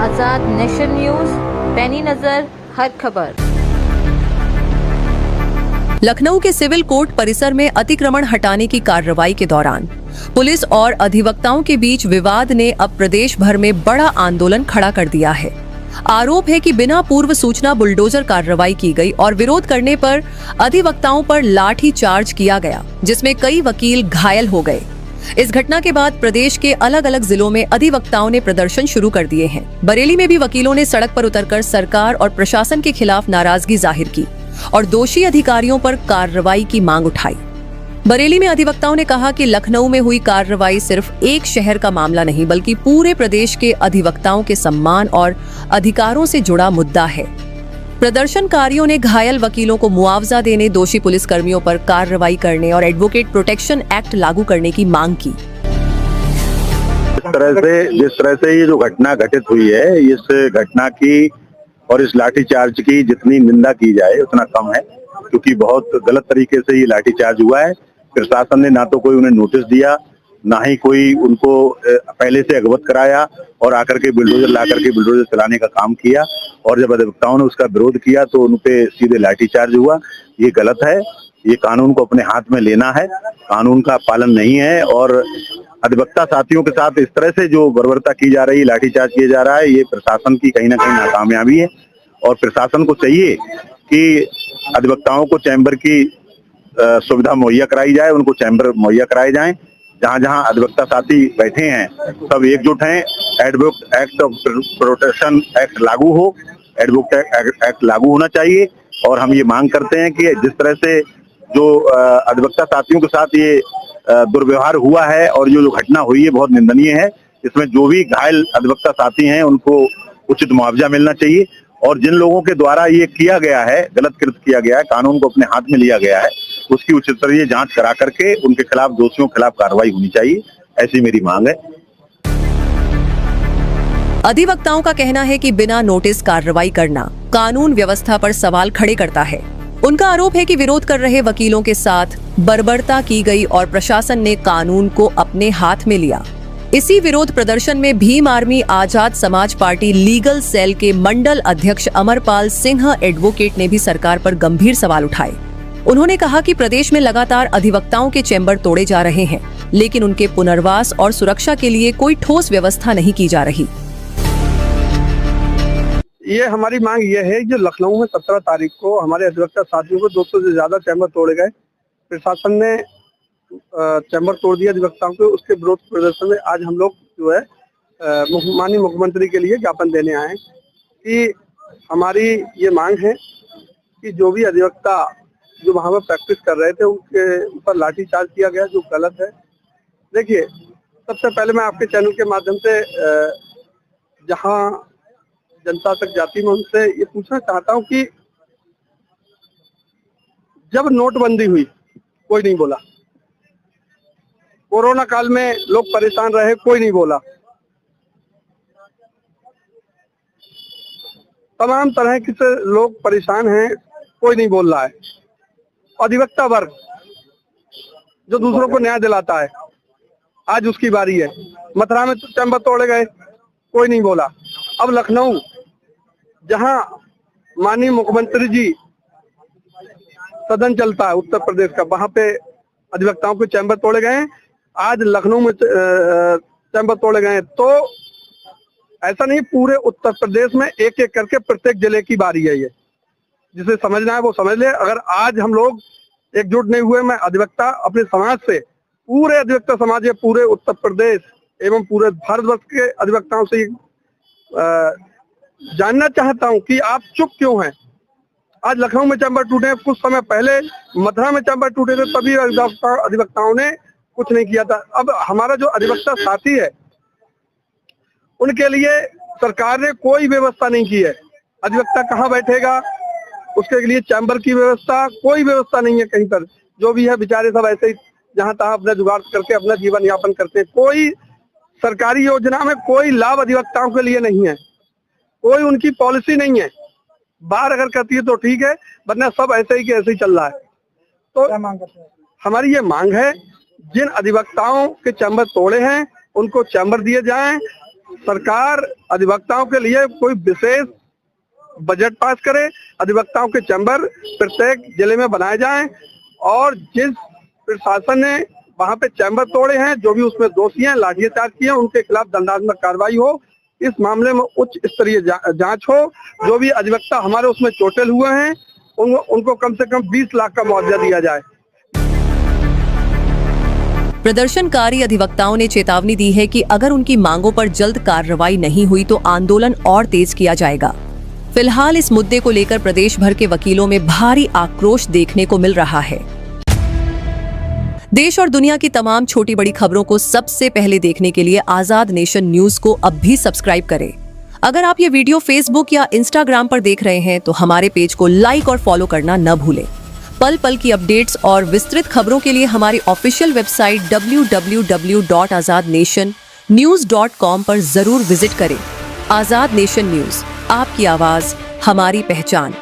आजाद nation news, पैनी नजर हर खबर। लखनऊ के सिविल कोर्ट परिसर में अतिक्रमण हटाने की कार्रवाई के दौरान पुलिस और अधिवक्ताओं के बीच विवाद ने अब प्रदेश भर में बड़ा आंदोलन खड़ा कर दिया है। आरोप है कि बिना पूर्व सूचना बुलडोजर कार्रवाई की गई और विरोध करने पर अधिवक्ताओं पर लाठी चार्ज किया गया, जिसमें कई वकील घायल हो गए। इस घटना के बाद प्रदेश के अलग अलग जिलों में अधिवक्ताओं ने प्रदर्शन शुरू कर दिए हैं। बरेली में भी वकीलों ने सड़क पर उतरकर सरकार और प्रशासन के खिलाफ नाराजगी जाहिर की और दोषी अधिकारियों पर कार्रवाई की मांग उठाई। बरेली में अधिवक्ताओं ने कहा कि लखनऊ में हुई कार्रवाई सिर्फ एक शहर का मामला नहीं, बल्कि पूरे प्रदेश के अधिवक्ताओं के सम्मान और अधिकारों से जुड़ा मुद्दा है। प्रदर्शनकारियों ने घायल वकीलों को मुआवजा देने, दोषी पुलिसकर्मियों पर कार्रवाई करने और एडवोकेट प्रोटेक्शन एक्ट लागू करने की मांग की। जिस तरह से ये जो घटना घटित हुई है, इस घटना की और इस लाठीचार्ज की जितनी निंदा की जाए उतना कम है, क्योंकि बहुत गलत तरीके से ये लाठीचार्ज हुआ है। प्रशासन ने ना तो कोई उन्हें नोटिस दिया, ना ही कोई उनको पहले से अवगत कराया और आकर के बुलडोजर ला करके बुलडोजर चलाने का काम किया। और जब अधिवक्ताओं ने उसका विरोध किया तो उन पे सीधे लाठीचार्ज हुआ। ये गलत है, ये कानून को अपने हाथ में लेना है, कानून का पालन नहीं है। और अधिवक्ता साथियों के साथ इस तरह से जो बर्बरता की जा रही है, लाठीचार्ज किया जा रहा है, ये प्रशासन की कहीं ना कहीं नाकामयाबी है। और प्रशासन को चाहिए कि अधिवक्ताओं को चैम्बर की सुविधा मुहैया कराई जाए, उनको चैम्बर मुहैया कराए जाएं। जहां जहां अधिवक्ता साथी बैठे हैं सब एकजुट हैं, advocate act of protection act लागू हो, एडवोकेट एक्ट लागू होना चाहिए। और हम ये मांग करते हैं कि जिस तरह से जो अधिवक्ता साथियों के साथ ये दुर्व्यवहार हुआ है और जो घटना हुई है बहुत निंदनीय है। इसमें जो भी घायल अधिवक्ता साथी हैं उनको उचित मुआवजा मिलना चाहिए। और जिन लोगों के द्वारा ये किया गया है, गलत कृत्य किया गया है, कानून को अपने हाथ में लिया गया है, उसकी उचित तरह जांच करा करके उनके खिलाफ, दोषियों के खिलाफ कार्रवाई होनी चाहिए, ऐसी मेरी मांग है। अधिवक्ताओं का कहना है कि बिना नोटिस कार्रवाई करना कानून व्यवस्था पर सवाल खड़े करता है। उनका आरोप है कि विरोध कर रहे वकीलों के साथ बर्बरता की गई और प्रशासन ने कानून को अपने हाथ में लिया। इसी विरोध प्रदर्शन में Bhim army Azad Samaj party legal cell के मंडल अध्यक्ष अमरपाल सिंह एडवोकेट ने भी सरकार पर गंभीर सवाल उठाए। उन्होंने कहा कि प्रदेश में लगातार अधिवक्ताओं के चैम्बर तोड़े जा रहे हैं, लेकिन उनके पुनर्वास और सुरक्षा के लिए कोई ठोस व्यवस्था नहीं की जा रही। ये हमारी मांग ये है कि लखनऊ में 17 तारीख को हमारे अधिवक्ता साथियों को 200 से ज्यादा चैम्बर तोड़े गए। प्रशासन ने चैम्बर तोड़ दिया अधिवक्ताओं के। उसके विरोध प्रदर्शन में आज हम लोग जो है माननीय मुख्यमंत्री के लिए ज्ञापन देने आए कि हमारी ये मांग है कि जो भी अधिवक्ता जो वहां पर प्रैक्टिस कर रहे थे उनके ऊपर लाठीचार्ज किया गया, जो गलत है। देखिए, सबसे पहले मैं आपके चैनल के माध्यम से जहां जनता तक जाती, मैं उनसे ये पूछना चाहता हूं कि जब नोटबंदी हुई कोई नहीं बोला, कोरोना काल में लोग परेशान रहे, कोई नहीं बोला, तमाम तरह के लोग परेशान हैं, कोई नहीं बोल रहा है। अधिवक्ता वर्ग जो दूसरों को न्याय दिलाता है, आज उसकी बारी है। मथुरा में तो चैम्बर तोड़े गए, कोई नहीं बोला। अब लखनऊ, जहां माननीय मुख्यमंत्री जी सदन चलता है उत्तर प्रदेश का, वहां पे अधिवक्ताओं के चैम्बर तोड़े गए। आज लखनऊ में चैम्बर तोड़े गए। तो ऐसा नहीं, पूरे उत्तर प्रदेश में एक एक करके प्रत्येक जिले की बारी है। ये जिसे समझना है वो समझ ले। अगर आज हम लोग एकजुट नहीं हुए, मैं अधिवक्ता अपने समाज से, पूरे अधिवक्ता समाज, पूरे उत्तर प्रदेश एवं पूरे भारतवर्ष के अधिवक्ताओं से जानना चाहता हूं कि आप चुप क्यों हैं। आज लखनऊ में चैम्बर टूटे, कुछ समय पहले मथुरा में चैम्बर टूटे थे, तभी अधिवक्ताओं ने कुछ नहीं किया था। अब हमारा जो अधिवक्ता साथी है उनके लिए सरकार ने कोई व्यवस्था नहीं की है। अधिवक्ता कहाँ बैठेगा, उसके लिए चैम्बर की व्यवस्था, कोई व्यवस्था नहीं है कहीं पर। जो भी है बेचारे सब ऐसे ही जहां तहां अपना जुगाड़ करके अपना जीवन यापन करते हैं। कोई सरकारी योजना में कोई लाभ अधिवक्ताओं के लिए नहीं है, कोई उनकी पॉलिसी नहीं है। बाहर अगर करती है तो ठीक है, वरना सब ऐसे ही के ऐसे ही चल रहा है। तो हमारी ये मांग है, जिन अधिवक्ताओं के चैम्बर तोड़े हैं उनको चैम्बर दिए जाएं, सरकार अधिवक्ताओं के लिए कोई विशेष बजट पास करे, अधिवक्ताओं के चैम्बर प्रत्येक जिले में बनाए जाएं और जिस प्रशासन ने वहां पे चैम्बर तोड़े हैं, जो भी उसमें दोषी हैं, लाठीचार्ज किए हैं, उनके खिलाफ दंडात्मक कार्रवाई हो। इस मामले में उच्च स्तरीय जांच हो। जो भी अधिवक्ता हमारे उसमें चोटिल हुए हैं उनको कम से कम 20 लाख का मुआवजा दिया जाए। प्रदर्शनकारी अधिवक्ताओं ने चेतावनी दी है कि अगर उनकी मांगों पर जल्द कार्रवाई नहीं हुई तो आंदोलन और तेज किया जाएगा। फिलहाल इस मुद्दे को लेकर प्रदेश भर के वकीलों में भारी आक्रोश देखने को मिल रहा है। देश और दुनिया की तमाम छोटी बड़ी खबरों को सबसे पहले देखने के लिए आजाद नेशन न्यूज को अब भी सब्सक्राइब करें। अगर आप ये वीडियो फेसबुक या इंस्टाग्राम पर देख रहे हैं तो हमारे पेज को लाइक और फॉलो करना न भूलें। पल पल की अपडेट्स और विस्तृत खबरों के लिए हमारी ऑफिशियल वेबसाइट www.azadnationnews.com पर जरूर विजिट करें। आजाद नेशन न्यूज, आपकी आवाज, हमारी पहचान।